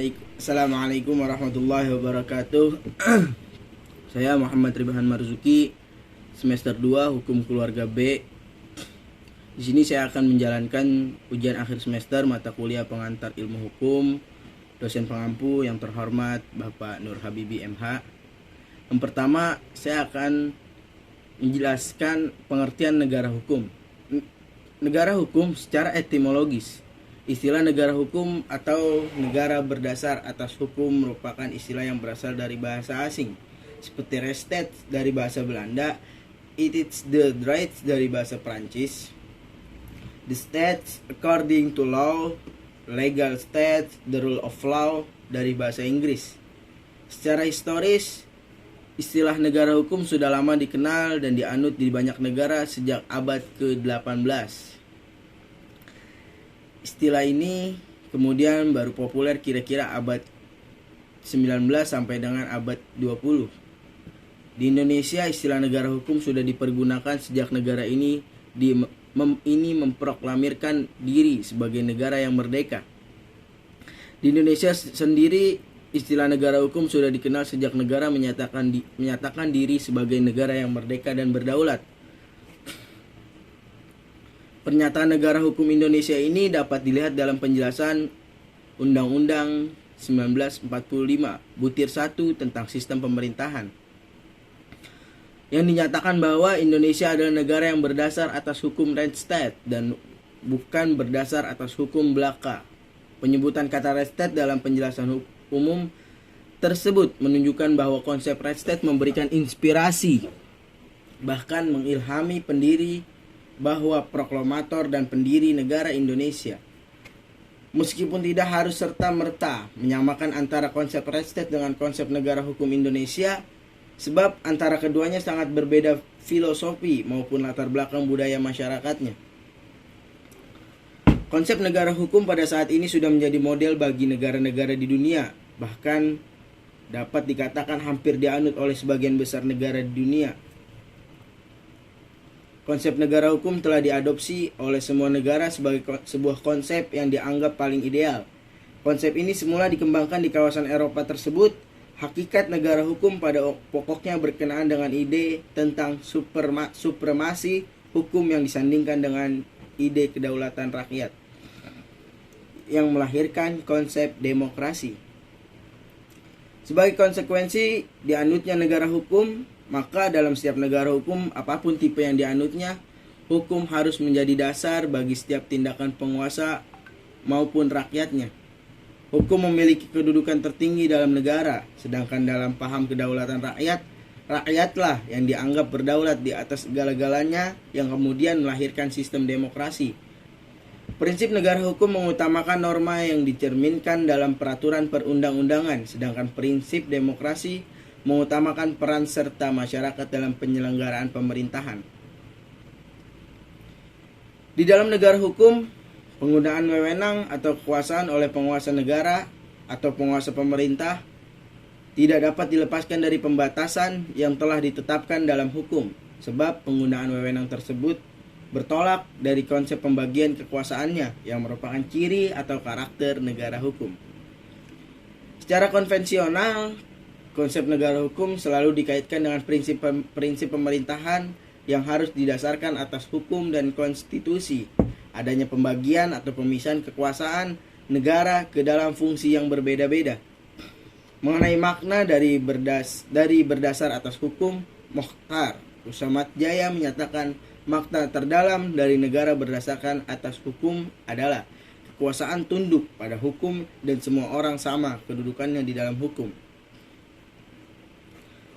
Assalamualaikum warahmatullahi wabarakatuh. Saya Muhammad Ribahan Marzuki, semester 2 Hukum Keluarga B. Di sini saya akan menjalankan ujian akhir semester mata kuliah pengantar ilmu hukum. Dosen pengampu yang terhormat Bapak Nur Habibi MH. Yang pertama, saya akan menjelaskan pengertian negara hukum. Negara hukum secara etimologis. Istilah negara hukum atau negara berdasar atas hukum merupakan istilah yang berasal dari bahasa asing, seperti Rechtsstaat dari bahasa Belanda, it is the rights dari bahasa Prancis, the state according to law, legal state, the rule of law dari bahasa Inggris. Secara historis, istilah negara hukum sudah lama dikenal dan dianut di banyak negara sejak abad ke-18. Istilah ini kemudian baru populer kira-kira abad 19 sampai dengan abad 20. Di Indonesia, istilah negara hukum sudah dipergunakan sejak negara ini memproklamirkan diri sebagai negara yang merdeka. Di Indonesia sendiri, istilah negara hukum sudah dikenal sejak negara menyatakan diri sebagai negara yang merdeka dan berdaulat. Pernyataan negara hukum Indonesia ini dapat dilihat dalam penjelasan Undang-Undang 1945 Butir 1 tentang sistem pemerintahan, yang dinyatakan bahwa Indonesia adalah negara yang berdasar atas hukum Rechtsstaat dan bukan berdasar atas hukum belaka. Penyebutan kata Rechtsstaat dalam penjelasan umum tersebut menunjukkan bahwa konsep Rechtsstaat memberikan inspirasi, bahkan mengilhami pendiri bahwa proklamator dan pendiri negara Indonesia. Meskipun tidak harus serta-merta menyamakan antara konsep Rechtsstaat dengan konsep negara hukum Indonesia, sebab antara keduanya sangat berbeda filosofi maupun latar belakang budaya masyarakatnya. Konsep negara hukum pada saat ini sudah menjadi model bagi negara-negara di dunia, bahkan dapat dikatakan hampir dianut oleh sebagian besar negara di dunia. Konsep negara hukum telah diadopsi oleh semua negara sebagai sebuah konsep yang dianggap paling ideal. Konsep ini semula dikembangkan di kawasan Eropa tersebut. Hakikat negara hukum pada pokoknya berkenaan dengan ide tentang supremasi hukum yang disandingkan dengan ide kedaulatan rakyat, yang melahirkan konsep demokrasi. Sebagai konsekuensi dianutnya negara hukum, maka dalam setiap negara hukum, apapun tipe yang dianutnya, hukum harus menjadi dasar bagi setiap tindakan penguasa maupun rakyatnya. Hukum memiliki kedudukan tertinggi dalam negara, sedangkan dalam paham kedaulatan rakyat, rakyatlah yang dianggap berdaulat di atas segala-galanya, yang kemudian melahirkan sistem demokrasi. Prinsip negara hukum mengutamakan norma yang dicerminkan dalam peraturan perundang-undangan, sedangkan prinsip demokrasi mengutamakan peran serta masyarakat dalam penyelenggaraan pemerintahan. Di dalam negara hukum, penggunaan wewenang atau kekuasaan oleh penguasa negara atau penguasa pemerintah tidak dapat dilepaskan dari pembatasan yang telah ditetapkan dalam hukum, sebab penggunaan wewenang tersebut bertolak dari konsep pembagian kekuasaannya yang merupakan ciri atau karakter negara hukum. Secara konvensional, konsep negara hukum selalu dikaitkan dengan prinsip pemerintahan yang harus didasarkan atas hukum dan konstitusi. Adanya pembagian atau pemisahan kekuasaan negara ke dalam fungsi yang berbeda-beda. Mengenai makna dari berdasar atas hukum, Mokhtar Kusamatjaya menyatakan makna terdalam dari negara berdasarkan atas hukum adalah kekuasaan tunduk pada hukum dan semua orang sama kedudukannya di dalam hukum.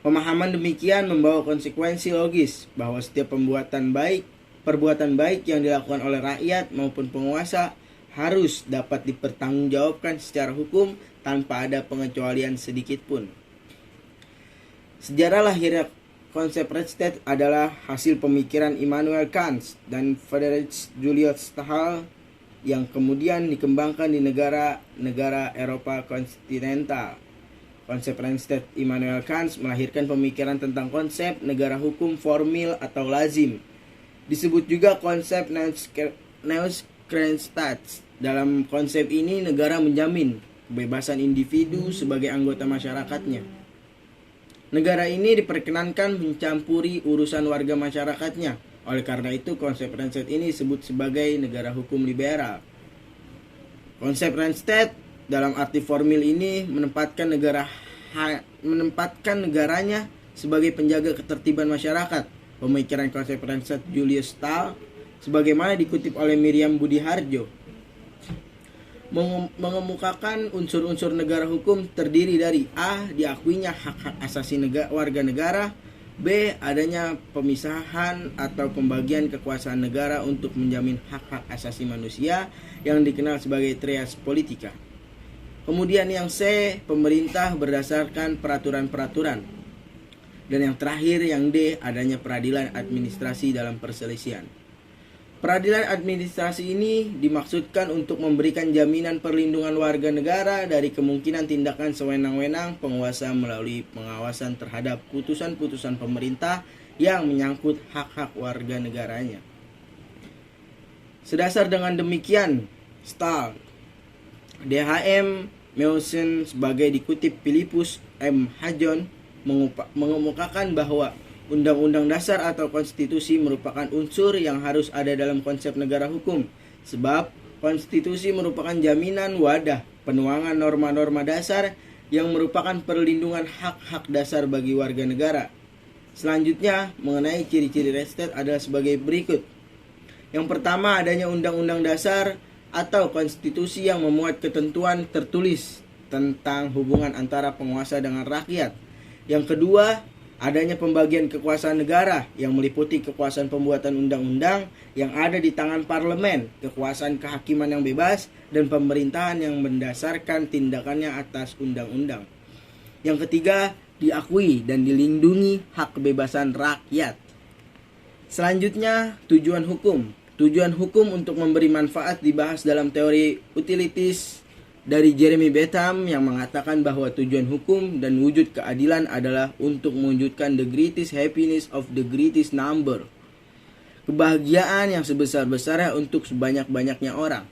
Pemahaman demikian membawa konsekuensi logis bahwa setiap perbuatan baik yang dilakukan oleh rakyat maupun penguasa harus dapat dipertanggungjawabkan secara hukum tanpa ada pengecualian sedikit pun. Sejarah lahirnya konsep Rechtsstaat adalah hasil pemikiran Immanuel Kant dan Friedrich Julius Stahl yang kemudian dikembangkan di negara-negara Eropa kontinental. Konsep Rechtsstaat Immanuel Kant melahirkan pemikiran tentang konsep negara hukum formil atau lazim. Disebut juga konsep Neuskreenstaat. Dalam konsep ini, negara menjamin kebebasan individu sebagai anggota masyarakatnya. Negara ini diperkenankan mencampuri urusan warga masyarakatnya. Oleh karena itu, konsep Randstad ini disebut sebagai negara hukum liberal. Konsep Randstad dalam arti formil ini menempatkan negaranya sebagai penjaga ketertiban masyarakat. Pemikiran konsep Randstad Julius Stahl sebagaimana dikutip oleh Miriam Budiharjo mengemukakan unsur-unsur negara hukum terdiri dari A. Diakuinya hak-hak asasi warga negara, B. Adanya pemisahan atau pembagian kekuasaan negara untuk menjamin hak-hak asasi manusia yang dikenal sebagai trias politika. Kemudian yang C. Pemerintah berdasarkan peraturan-peraturan. Dan yang terakhir yang D. Adanya peradilan administrasi dalam perselisihan. Peradilan administrasi ini dimaksudkan untuk memberikan jaminan perlindungan warga negara dari kemungkinan tindakan sewenang-wenang penguasa melalui pengawasan terhadap putusan-putusan pemerintah yang menyangkut hak-hak warga negaranya. Sedasar dengan demikian, Stahl, DHM Meusen sebagai dikutip Philippus M. Hajon mengemukakan bahwa Undang-undang dasar atau konstitusi merupakan unsur yang harus ada dalam konsep negara hukum, sebab konstitusi merupakan jaminan wadah penuangan norma-norma dasar yang merupakan perlindungan hak-hak dasar bagi warga negara. Selanjutnya, mengenai ciri-ciri Randstad adalah sebagai berikut. Yang pertama, adanya undang-undang dasar atau konstitusi yang memuat ketentuan tertulis tentang hubungan antara penguasa dengan rakyat. Yang kedua, adanya pembagian kekuasaan negara yang meliputi kekuasaan pembuatan undang-undang yang ada di tangan parlemen, kekuasaan kehakiman yang bebas, dan pemerintahan yang mendasarkan tindakannya atas undang-undang. Yang ketiga, diakui dan dilindungi hak kebebasan rakyat. Selanjutnya, tujuan hukum. Tujuan hukum untuk memberi manfaat dibahas dalam teori utilities dari Jeremy Bentham yang mengatakan bahwa tujuan hukum dan wujud keadilan adalah untuk mewujudkan the greatest happiness of the greatest number. Kebahagiaan yang sebesar-besarnya untuk sebanyak-banyaknya orang.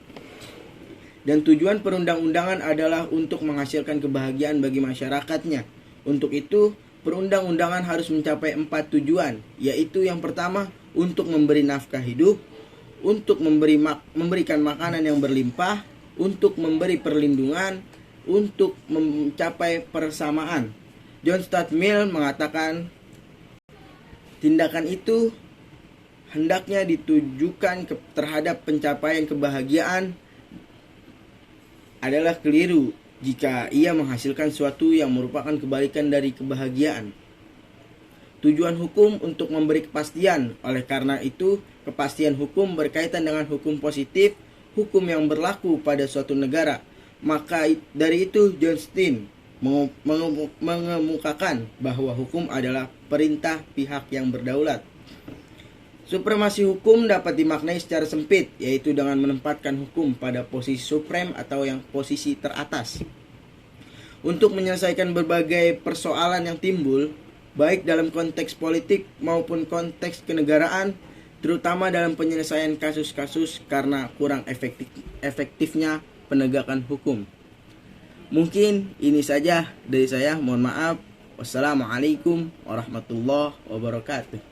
Dan tujuan perundang-undangan adalah untuk menghasilkan kebahagiaan bagi masyarakatnya. Untuk itu, perundang-undangan harus mencapai 4 tujuan, yaitu yang pertama, untuk memberi nafkah hidup, untuk memberikan makanan yang berlimpah, untuk memberi perlindungan, untuk mencapai persamaan. John Stuart Mill mengatakan tindakan itu hendaknya ditujukan terhadap pencapaian kebahagiaan adalah keliru jika ia menghasilkan sesuatu yang merupakan kebalikan dari kebahagiaan. Tujuan hukum untuk memberi kepastian. Oleh karena itu, kepastian hukum berkaitan dengan hukum positif, hukum yang berlaku pada suatu negara. Maka dari itu John Stein mengemukakan bahwa hukum adalah perintah pihak yang berdaulat. Supremasi hukum dapat dimaknai secara sempit, yaitu dengan menempatkan hukum pada posisi suprem atau yang posisi teratas. Untuk menyelesaikan berbagai persoalan yang timbul, baik dalam konteks politik maupun konteks kenegaraan, terutama dalam penyelesaian kasus-kasus karena kurang efektifnya penegakan hukum. Mungkin ini saja dari saya. Mohon maaf. Wassalamualaikum warahmatullahi wabarakatuh.